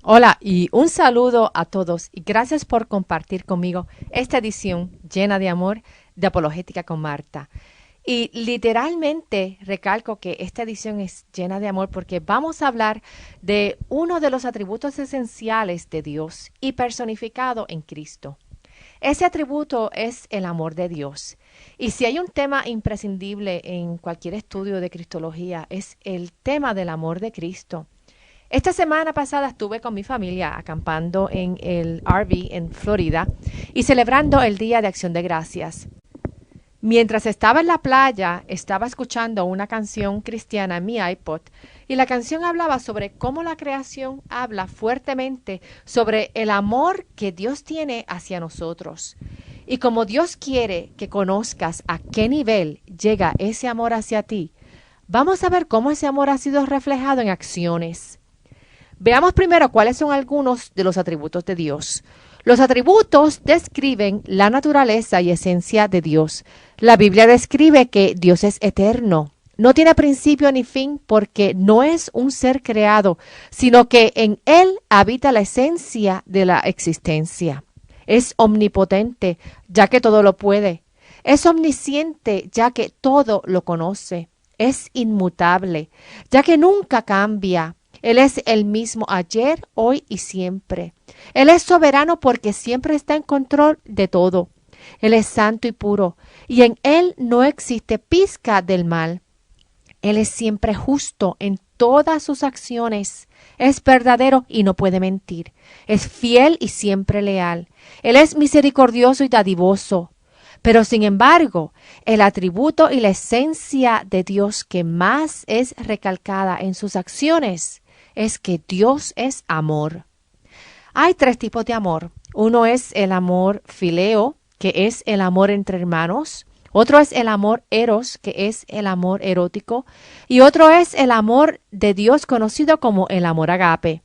Hola y un saludo a todos y gracias por compartir conmigo esta edición llena de amor de Apologética con Marta. Y literalmente recalco que esta edición es llena de amor porque vamos a hablar de uno de los atributos esenciales de Dios y personificado en Cristo. Ese atributo es el amor de Dios. Y si hay un tema imprescindible en cualquier estudio de Cristología es el tema del amor de Cristo. Esta semana pasada estuve con mi familia acampando en el RV en Florida y celebrando el Día de Acción de Gracias. Mientras estaba en la playa, estaba escuchando una canción cristiana en mi iPod y la canción hablaba sobre cómo la creación habla fuertemente sobre el amor que Dios tiene hacia nosotros. Y como Dios quiere que conozcas a qué nivel llega ese amor hacia ti, vamos a ver cómo ese amor ha sido reflejado en acciones. Veamos primero cuáles son algunos de los atributos de Dios. Los atributos describen la naturaleza y esencia de Dios. La Biblia describe que Dios es eterno. No tiene principio ni fin porque no es un ser creado, sino que en Él habita la esencia de la existencia. Es omnipotente, ya que todo lo puede. Es omnisciente, ya que todo lo conoce. Es inmutable, ya que nunca cambia. Él es el mismo ayer, hoy y siempre. Él es soberano porque siempre está en control de todo. Él es santo y puro, y en Él no existe pizca del mal. Él es siempre justo en todas sus acciones. Es verdadero y no puede mentir. Es fiel y siempre leal. Él es misericordioso y dadivoso. Pero sin embargo, el atributo y la esencia de Dios que más es recalcada en sus acciones es que Dios es amor. Hay tres tipos de amor. Uno es el amor fileo, que es el amor entre hermanos. Otro es el amor eros, que es el amor erótico. Y otro es el amor de Dios conocido como el amor agape.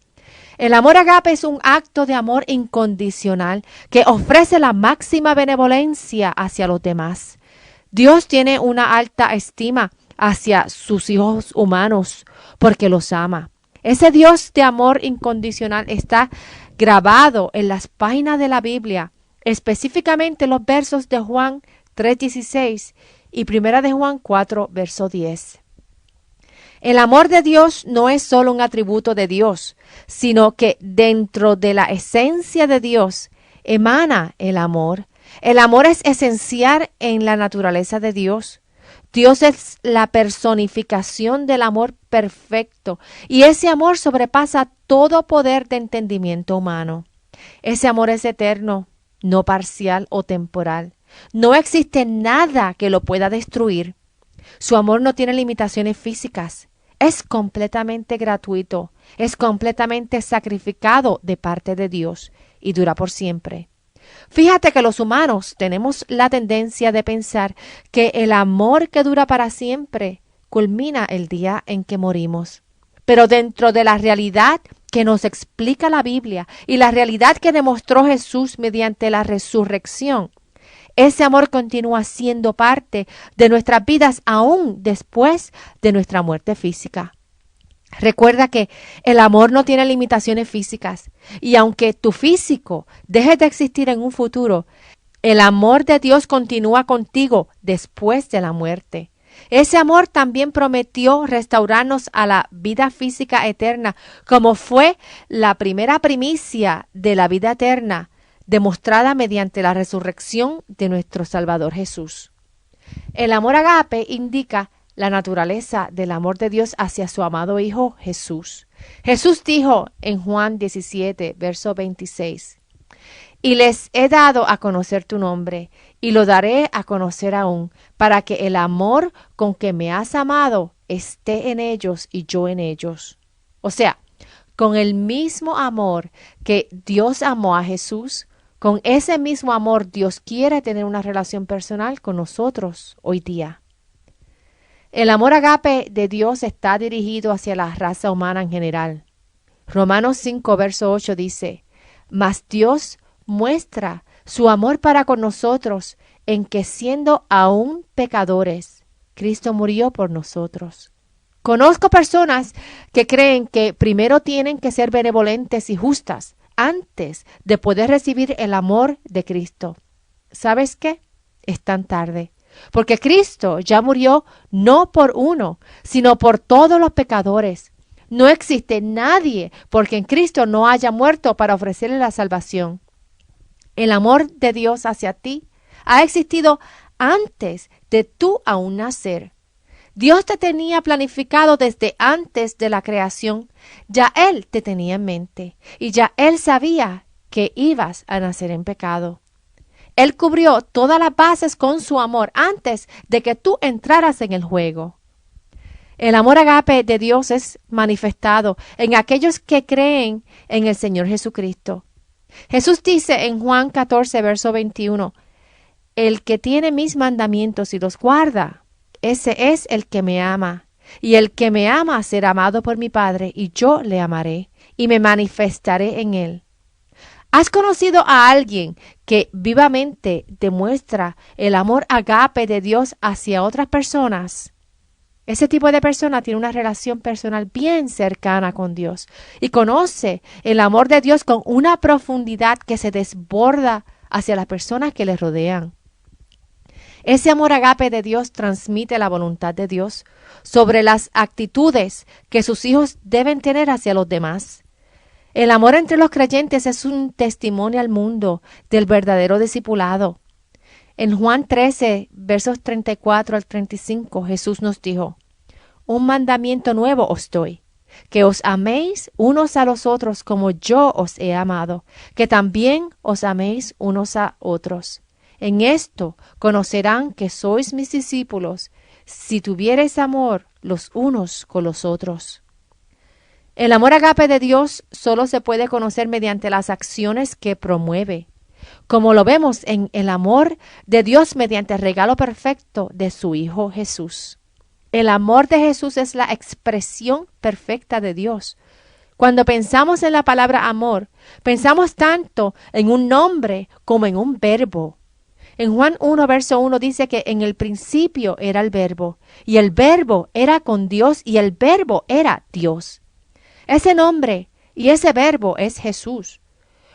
El amor agape es un acto de amor incondicional que ofrece la máxima benevolencia hacia los demás. Dios tiene una alta estima hacia sus hijos humanos porque los ama. Ese Dios de amor incondicional está grabado en las páginas de la Biblia, específicamente los versos de Juan 3:16 y Primera de Juan 4, verso 10. El amor de Dios no es solo un atributo de Dios, sino que dentro de la esencia de Dios emana el amor. El amor es esencial en la naturaleza de Dios. Dios es la personificación del amor perfecto y ese amor sobrepasa todo poder de entendimiento humano. Ese amor es eterno, no parcial o temporal. No existe nada que lo pueda destruir. Su amor no tiene limitaciones físicas. Es completamente gratuito, es completamente sacrificado de parte de Dios y dura por siempre. Fíjate que los humanos tenemos la tendencia de pensar que el amor que dura para siempre culmina el día en que morimos. Pero dentro de la realidad que nos explica la Biblia y la realidad que demostró Jesús mediante la resurrección, ese amor continúa siendo parte de nuestras vidas aún después de nuestra muerte física. Recuerda que el amor no tiene limitaciones físicas y aunque tu físico deje de existir en un futuro, el amor de Dios continúa contigo después de la muerte. Ese amor también prometió restaurarnos a la vida física eterna, como fue la primera primicia de la vida eterna, demostrada mediante la resurrección de nuestro Salvador Jesús. El amor agape indica la naturaleza del amor de Dios hacia su amado Hijo Jesús. Jesús dijo en Juan 17, verso 26, y les he dado a conocer tu nombre, y lo daré a conocer aún, para que el amor con que me has amado esté en ellos y yo en ellos. O sea, con el mismo amor que Dios amó a Jesús, con ese mismo amor Dios quiere tener una relación personal con nosotros hoy día. El amor agape de Dios está dirigido hacia la raza humana en general. Romanos 5, verso 8 dice, mas Dios muestra su amor para con nosotros en que siendo aún pecadores, Cristo murió por nosotros. Conozco personas que creen que primero tienen que ser benevolentes y justas antes de poder recibir el amor de Cristo. ¿Sabes qué? Es tan tarde. Porque Cristo ya murió no por uno, sino por todos los pecadores. No existe nadie por quien Cristo no haya muerto para ofrecerle la salvación. El amor de Dios hacia ti ha existido antes de tú aún nacer. Dios te tenía planificado desde antes de la creación. Ya Él te tenía en mente y ya Él sabía que ibas a nacer en pecado. Él cubrió todas las bases con su amor antes de que tú entraras en el juego. El amor agape de Dios es manifestado en aquellos que creen en el Señor Jesucristo. Jesús dice en Juan 14, verso 21, el que tiene mis mandamientos y los guarda, ese es el que me ama. Y el que me ama será amado por mi Padre, y yo le amaré, y me manifestaré en él. ¿Has conocido a alguien que vivamente demuestra el amor agape de Dios hacia otras personas? Ese tipo de persona tiene una relación personal bien cercana con Dios y conoce el amor de Dios con una profundidad que se desborda hacia las personas que le rodean. Ese amor agape de Dios transmite la voluntad de Dios sobre las actitudes que sus hijos deben tener hacia los demás. El amor entre los creyentes es un testimonio al mundo del verdadero discipulado. En Juan 13, versos 34 al 35, Jesús nos dijo, un mandamiento nuevo os doy, que os améis unos a los otros como yo os he amado, que también os améis unos a otros. En esto conocerán que sois mis discípulos, si tuviereis amor los unos con los otros. El amor agape de Dios solo se puede conocer mediante las acciones que promueve, como lo vemos en el amor de Dios mediante el regalo perfecto de su Hijo Jesús. El amor de Jesús es la expresión perfecta de Dios. Cuando pensamos en la palabra amor, pensamos tanto en un nombre como en un verbo. En Juan 1, verso 1 dice que en el principio era el verbo, y el verbo era con Dios, y el verbo era Dios. Ese nombre y ese verbo es Jesús.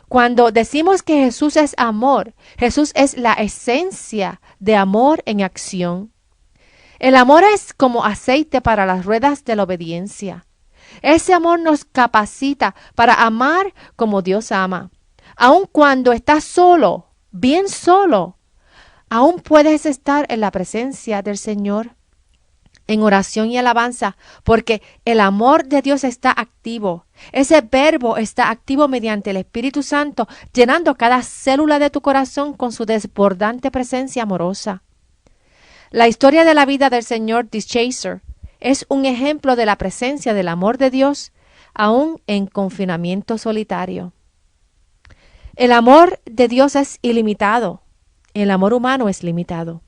Cuando decimos que Jesús es amor, Jesús es la esencia de amor en acción. El amor es como aceite para las ruedas de la obediencia. Ese amor nos capacita para amar como Dios ama. Aun cuando estás solo, bien solo, aún puedes estar en la presencia del Señor en oración y alabanza, porque el amor de Dios está activo. Ese verbo está activo mediante el Espíritu Santo, llenando cada célula de tu corazón con su desbordante presencia amorosa. La historia de la vida del señor D. Chaser es un ejemplo de la presencia del amor de Dios, aún en confinamiento solitario. El amor de Dios es ilimitado. El amor humano es limitado.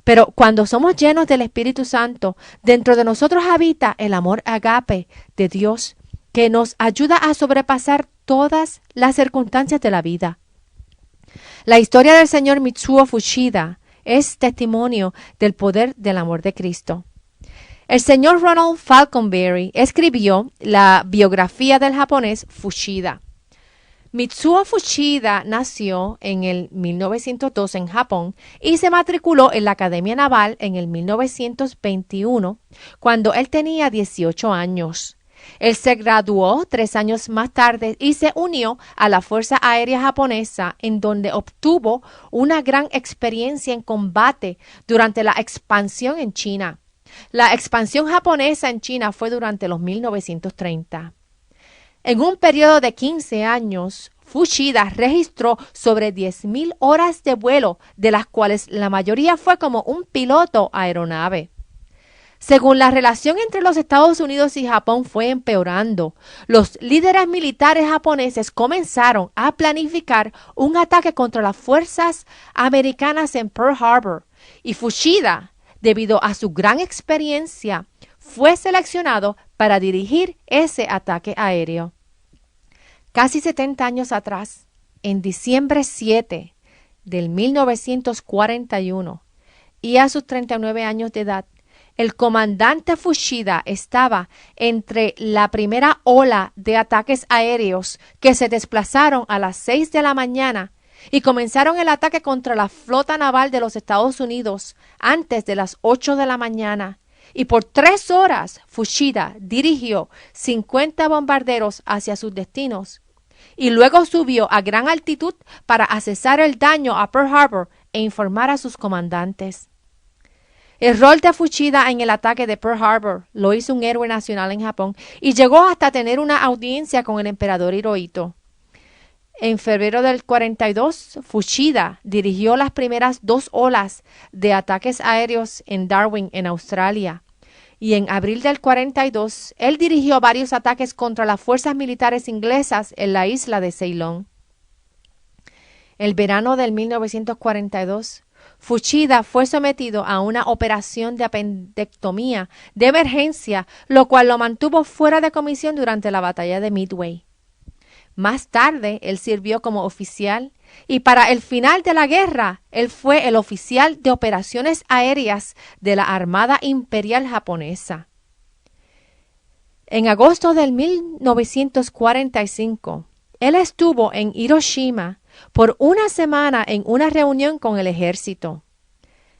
Pero cuando somos llenos del Espíritu Santo, dentro de nosotros habita el amor agape de Dios, que nos ayuda a sobrepasar todas las circunstancias de la vida. La historia del señor Mitsuo Fuchida es testimonio del poder del amor de Cristo. El señor Ronald Falconberry escribió la biografía del japonés Fuchida. Mitsuo Fuchida nació en el 1902 en Japón y se matriculó en la Academia Naval en el 1921, cuando él tenía 18 años. Él se graduó 3 años más tarde y se unió a la Fuerza Aérea Japonesa, en donde obtuvo una gran experiencia en combate durante la expansión en China. La expansión japonesa en China fue durante los 1930. En un periodo de 15 años, Fuchida registró sobre 10,000 horas de vuelo, de las cuales la mayoría fue como un piloto aeronave. Según la relación entre los Estados Unidos y Japón fue empeorando, los líderes militares japoneses comenzaron a planificar un ataque contra las fuerzas americanas en Pearl Harbor, y Fuchida, debido a su gran experiencia, fue seleccionado para dirigir ese ataque aéreo. Casi 70 años atrás, en diciembre 7 del 1941, y a sus 39 años de edad, el comandante Fuchida estaba entre la primera ola de ataques aéreos que se desplazaron a las 6 de la mañana y comenzaron el ataque contra la flota naval de los Estados Unidos antes de las 8 de la mañana. Y por 3 horas Fuchida dirigió 50 bombarderos hacia sus destinos. Y luego subió a gran altitud para accesar el daño a Pearl Harbor e informar a sus comandantes. El rol de Fuchida en el ataque de Pearl Harbor lo hizo un héroe nacional en Japón y llegó hasta tener una audiencia con el emperador Hirohito. En febrero del 42, Fuchida dirigió las primeras 2 olas de ataques aéreos en Darwin, en Australia. Y en abril del 42, él dirigió varios ataques contra las fuerzas militares inglesas en la isla de Ceilán. El verano del 1942, Fuchida fue sometido a una operación de apendectomía de emergencia, lo cual lo mantuvo fuera de comisión durante la batalla de Midway. Más tarde, él sirvió como oficial y para el final de la guerra, él fue el oficial de operaciones aéreas de la Armada Imperial Japonesa. En agosto del 1945, él estuvo en Hiroshima por una semana en una reunión con el ejército.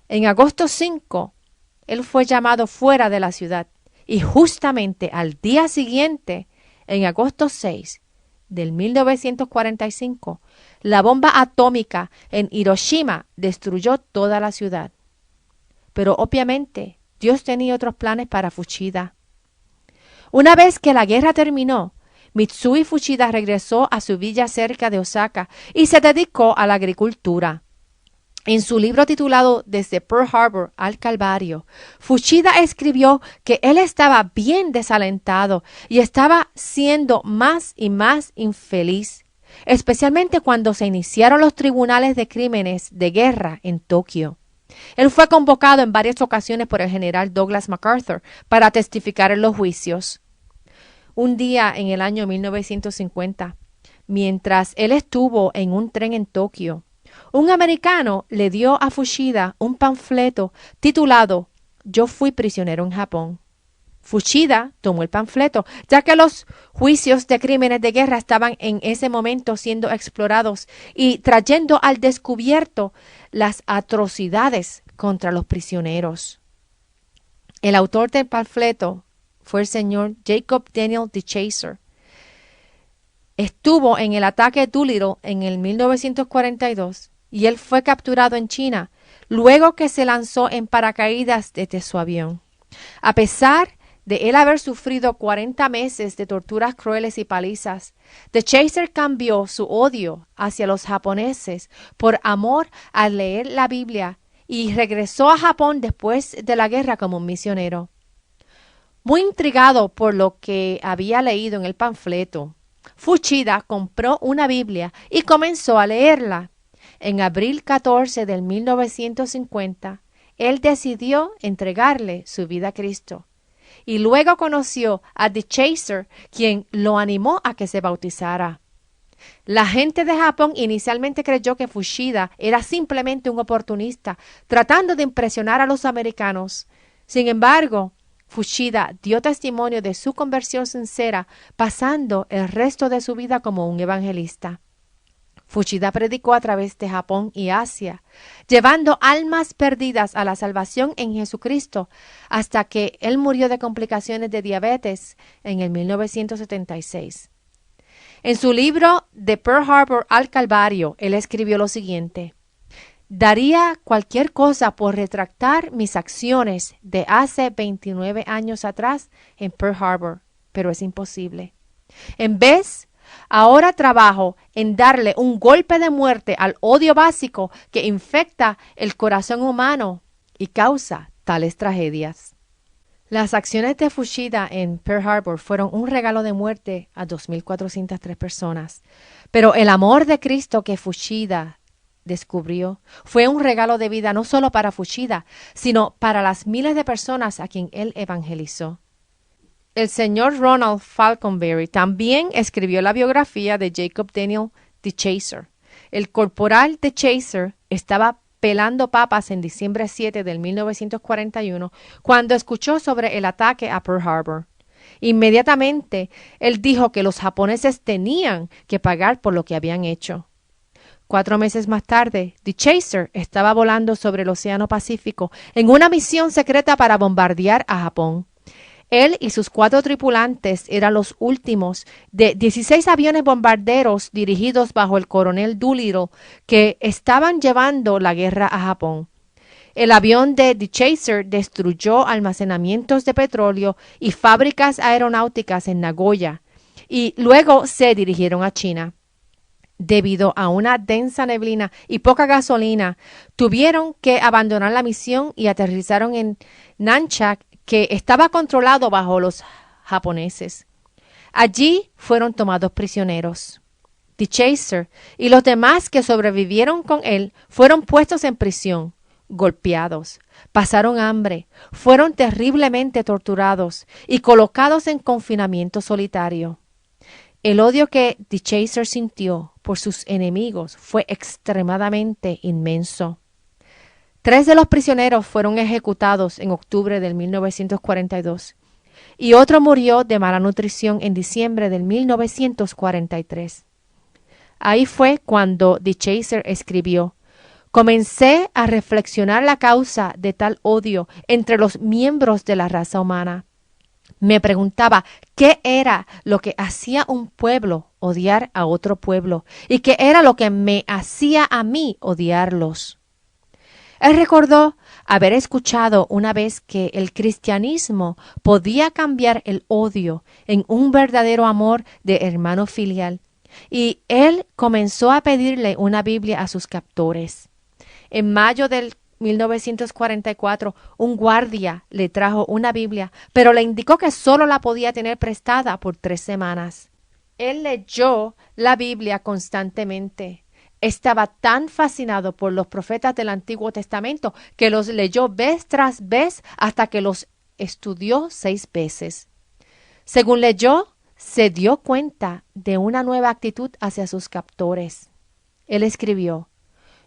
En agosto 5, él fue llamado fuera de la ciudad y justamente al día siguiente, en agosto 6 del 1945, la bomba atómica en Hiroshima destruyó toda la ciudad. Pero obviamente Dios tenía otros planes para Fuchida. Una vez que la guerra terminó, Mitsui Fuchida regresó a su villa cerca de Osaka y se dedicó a la agricultura. En su libro titulado Desde Pearl Harbor al Calvario, Fuchida escribió que él estaba bien desalentado y estaba siendo más y más infeliz, especialmente cuando se iniciaron los tribunales de crímenes de guerra en Tokio. Él fue convocado en varias ocasiones por el general Douglas MacArthur para testificar en los juicios. Un día en el año 1950, mientras él estuvo en un tren en Tokio, un americano le dio a Fuchida un panfleto titulado Yo fui prisionero en Japón. Fuchida tomó el panfleto, ya que los juicios de crímenes de guerra estaban en ese momento siendo explorados y trayendo al descubierto las atrocidades contra los prisioneros. El autor del panfleto fue el señor Jacob Daniel DeChazer. Estuvo en el ataque Doolittle en el 1942 y él fue capturado en China luego que se lanzó en paracaídas desde su avión. A pesar de él haber sufrido 40 meses de torturas crueles y palizas, DeChazer cambió su odio hacia los japoneses por amor al leer la Biblia y regresó a Japón después de la guerra como un misionero. Muy intrigado por lo que había leído en el panfleto, Fuchida compró una Biblia y comenzó a leerla. En abril 14 de 1950, él decidió entregarle su vida a Cristo. Y luego conoció a DeChazer, quien lo animó a que se bautizara. La gente de Japón inicialmente creyó que Fuchida era simplemente un oportunista, tratando de impresionar a los americanos. Sin embargo, Fuchida dio testimonio de su conversión sincera, pasando el resto de su vida como un evangelista. Fuchida predicó a través de Japón y Asia, llevando almas perdidas a la salvación en Jesucristo, hasta que él murió de complicaciones de diabetes en el 1976. En su libro De Pearl Harbor al Calvario, él escribió lo siguiente: daría cualquier cosa por retractar mis acciones de hace 29 años atrás en Pearl Harbor, pero es imposible. En vez, ahora trabajo en darle un golpe de muerte al odio básico que infecta el corazón humano y causa tales tragedias. Las acciones de Fuchida en Pearl Harbor fueron un regalo de muerte a 2.403 personas, pero el amor de Cristo que Fuchida descubrió fue un regalo de vida no solo para Fuchida, sino para las miles de personas a quien él evangelizó. El señor Ronald Falconberry también escribió la biografía de Jacob Daniel DeChazer. El corporal DeChazer estaba pelando papas en diciembre 7 del 1941, cuando escuchó sobre el ataque a Pearl Harbor. Inmediatamente, él dijo que los japoneses tenían que pagar por lo que habían hecho. 4 meses más tarde, The Chaser estaba volando sobre el Océano Pacífico en una misión secreta para bombardear a Japón. Él y sus 4 tripulantes eran los últimos de 16 aviones bombarderos dirigidos bajo el coronel Doolittle que estaban llevando la guerra a Japón. El avión de The Chaser destruyó almacenamientos de petróleo y fábricas aeronáuticas en Nagoya y luego se dirigieron a China. Debido a una densa neblina y poca gasolina, tuvieron que abandonar la misión y aterrizaron en Nanchang, que estaba controlado bajo los japoneses. Allí fueron tomados prisioneros. The Chaser y los demás que sobrevivieron con él fueron puestos en prisión, golpeados, pasaron hambre, fueron terriblemente torturados y colocados en confinamiento solitario. El odio que The Chaser sintió por sus enemigos fue extremadamente inmenso. 3 de los prisioneros fueron ejecutados en octubre del 1942 y otro murió de mala nutrición en diciembre del 1943. Ahí fue cuando The Chaser escribió: comencé a reflexionar la causa de tal odio entre los miembros de la raza humana. Me preguntaba qué era lo que hacía un pueblo odiar a otro pueblo y qué era lo que me hacía a mí odiarlos. Él recordó haber escuchado una vez que el cristianismo podía cambiar el odio en un verdadero amor de hermano filial, y él comenzó a pedirle una Biblia a sus captores. En mayo del 1944, un guardia le trajo una Biblia, pero le indicó que solo la podía tener prestada por 3 semanas. Él leyó la Biblia constantemente. Estaba tan fascinado por los profetas del Antiguo Testamento que los leyó vez tras vez hasta que los estudió 6 veces. Según leyó, se dio cuenta de una nueva actitud hacia sus captores. Él escribió: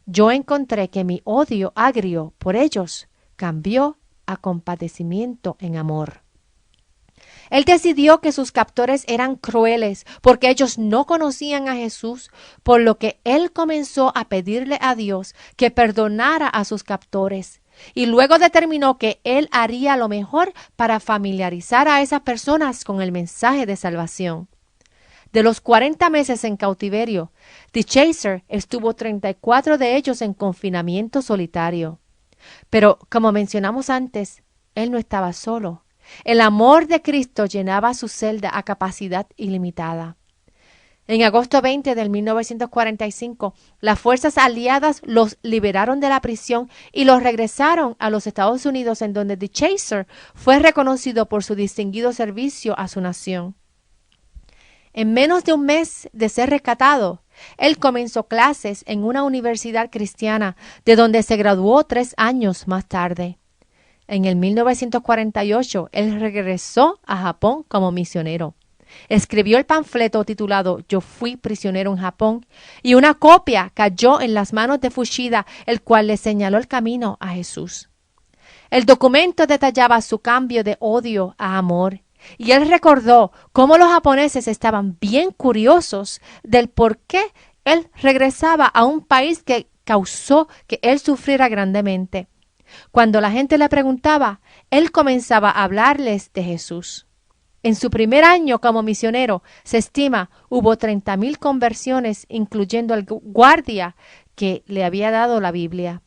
yo encontré que mi odio agrio por ellos cambió a compadecimiento en amor. Él decidió que sus captores eran crueles porque ellos no conocían a Jesús, por lo que él comenzó a pedirle a Dios que perdonara a sus captores. Y luego determinó que él haría lo mejor para familiarizar a esas personas con el mensaje de salvación. De los 40 meses en cautiverio, The Chaser estuvo 34 de ellos en confinamiento solitario. Pero, como mencionamos antes, él no estaba solo. El amor de Cristo llenaba su celda a capacidad ilimitada. En agosto 20 de 1945, las fuerzas aliadas los liberaron de la prisión y los regresaron a los Estados Unidos, en donde The Chaser fue reconocido por su distinguido servicio a su nación. En menos de un mes de ser rescatado, él comenzó clases en una universidad cristiana, de donde se graduó 3 años más tarde. En el 1948, él regresó a Japón como misionero. Escribió el panfleto titulado Yo fui prisionero en Japón, y una copia cayó en las manos de Fushida, el cual le señaló el camino a Jesús. El documento detallaba su cambio de odio a amor, y él recordó cómo los japoneses estaban bien curiosos del por qué él regresaba a un país que causó que él sufriera grandemente. Cuando la gente le preguntaba, él comenzaba a hablarles de Jesús. En su primer año como misionero, se estima, hubo 30,000 conversiones, incluyendo al guardia que le había dado la Biblia.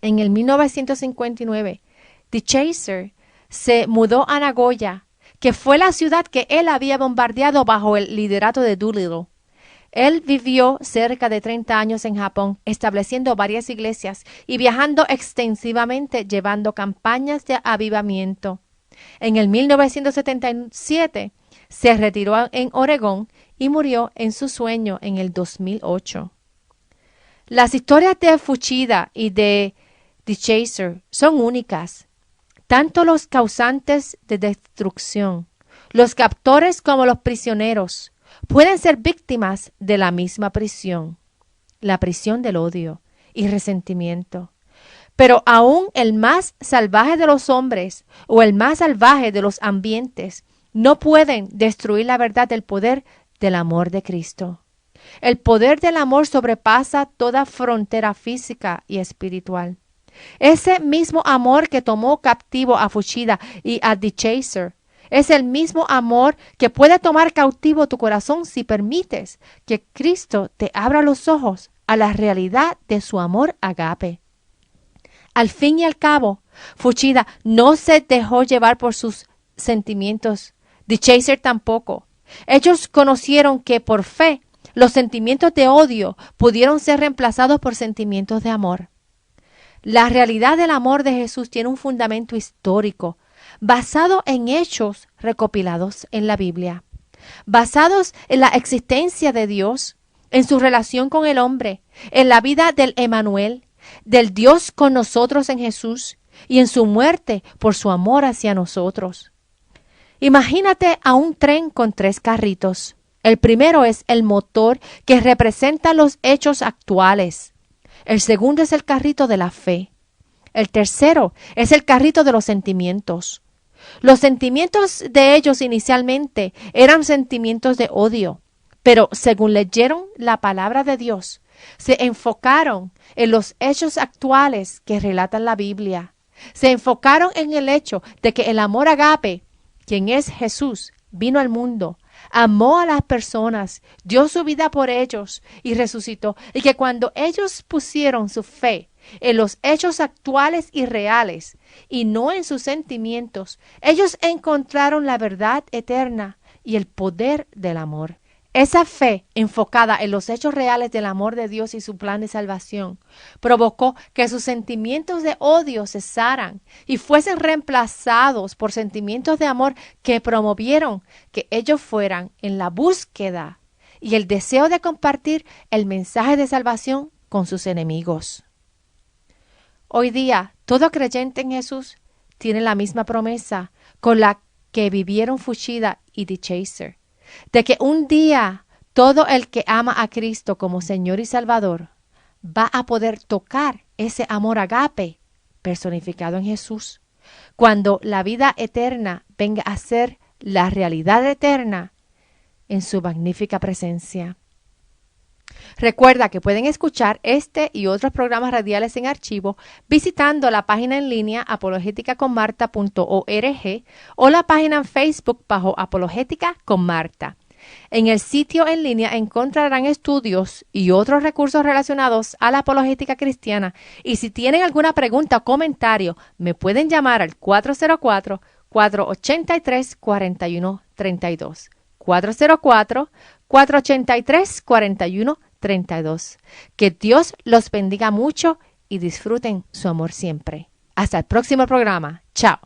En el 1959, The Chaser se mudó a Nagoya, que fue la ciudad que él había bombardeado bajo el liderato de Doolittle. Él vivió cerca de 30 años en Japón, estableciendo varias iglesias y viajando extensivamente, llevando campañas de avivamiento. En el 1977 se retiró en Oregón y murió en su sueño en el 2008. Las historias de Fushida y de The Chaser son únicas. Tanto los causantes de destrucción, los captores como los prisioneros, pueden ser víctimas de la misma prisión, la prisión del odio, y resentimiento. Pero aún el más salvaje de los hombres o el más salvaje de los ambientes no pueden destruir la verdad del poder del amor de Cristo. El poder del amor sobrepasa toda frontera física y espiritual. Ese mismo amor que tomó captivo a Fuchida y a The Chaser es el mismo amor que puede tomar cautivo tu corazón si permites que Cristo te abra los ojos a la realidad de su amor agape. Al fin y al cabo, Fuchida no se dejó llevar por sus sentimientos. The Chaser tampoco. Ellos conocieron que por fe los sentimientos de odio pudieron ser reemplazados por sentimientos de amor. La realidad del amor de Jesús tiene un fundamento histórico, basado en hechos recopilados en la Biblia, basados en la existencia de Dios, en su relación con el hombre, en la vida del Emmanuel, del Dios con nosotros en Jesús y en su muerte por su amor hacia nosotros. Imagínate a un tren con 3 carritos. El primero es el motor que representa los hechos actuales. El segundo es el carrito de la fe. El tercero es el carrito de los sentimientos. Los sentimientos de ellos inicialmente eran sentimientos de odio, pero según leyeron la palabra de Dios, se enfocaron en los hechos actuales que relatan la Biblia. Se enfocaron en el hecho de que el amor agape, quien es Jesús, vino al mundo, amó a las personas, dio su vida por ellos y resucitó. Y que cuando ellos pusieron su fe en los hechos actuales y reales y no en sus sentimientos, ellos encontraron la verdad eterna y el poder del amor. Esa fe enfocada en los hechos reales del amor de Dios y su plan de salvación provocó que sus sentimientos de odio cesaran y fuesen reemplazados por sentimientos de amor que promovieron que ellos fueran en la búsqueda y el deseo de compartir el mensaje de salvación con sus enemigos. Hoy día, todo creyente en Jesús tiene la misma promesa con la que vivieron Fuchida y The Chaser, de que un día todo el que ama a Cristo como Señor y Salvador va a poder tocar ese amor agape personificado en Jesús, cuando la vida eterna venga a ser la realidad eterna en su magnífica presencia. Recuerda que pueden escuchar este y otros programas radiales en archivo visitando la página en línea apologeticaconmarta.org o la página en Facebook bajo Apologética con Marta. En el sitio en línea encontrarán estudios y otros recursos relacionados a la apologética cristiana. Y si tienen alguna pregunta o comentario, me pueden llamar al 404-483-4132. 404-483-4132. Que Dios los bendiga mucho y disfruten su amor siempre. Hasta el próximo programa. Chao.